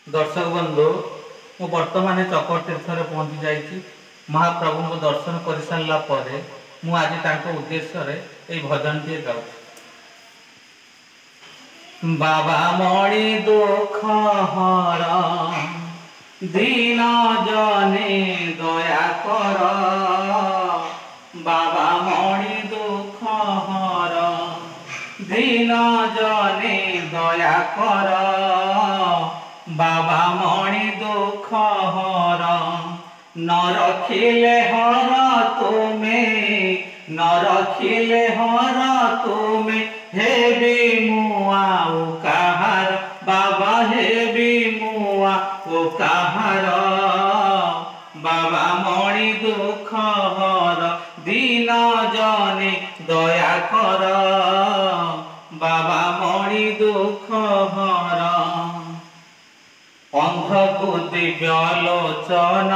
दर्शक बंधु मु वर्तमान चकर तीर्थ पहुंची जाइए। महाप्रभु को दर्शन कर सारा पर मु आज उद्देश्य भजन टी गाँव। बाबा मणि दुख हर दीन जने दया कर, बाबा मणि दुख हर दीन जने दया कर, बाबा मणि दुख हर न रखिले हर तुमे, न रखिले हर तुमे हेबी मुआ काहार, बाबा हेबी मुआ काहार, बाबा मणि दुख हर दीन जने दया कर, बाबा मणि दुख हर अंध को दिव्य लोचन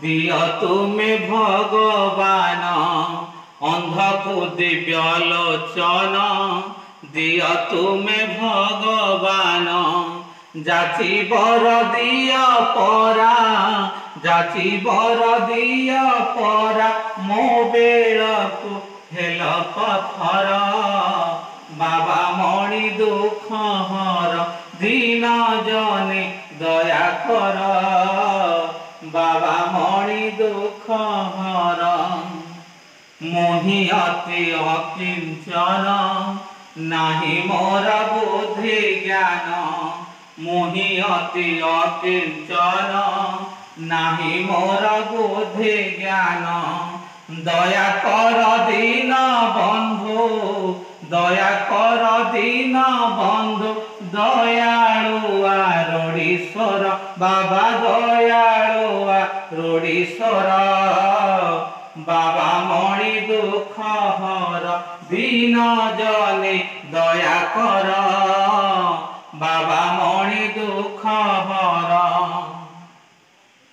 दिय तुमे भगवान, अंध को दिव्य लोचन दिय तुमे भगवान, जाची बर दिय परा, जाची बर दिय परा मो बेल को हेल पथर, बाबा मणि दुख हर दीन जने दया कर, बाबा मणि दुख हर मोहि अति अकिंचन नाही मोर बुद्धि ज्ञान, मोहि अति अकिंचन नाही मोर बुद्धि ज्ञान, दया कर दीन बंधु, दया कर दीन बंधु दयालुआ रोडीश्वर, बाबा दयालुआ रोडीश्वर, बाबा मणि दुख हर दीन जने दया कर, बाबा मणि दुख हर।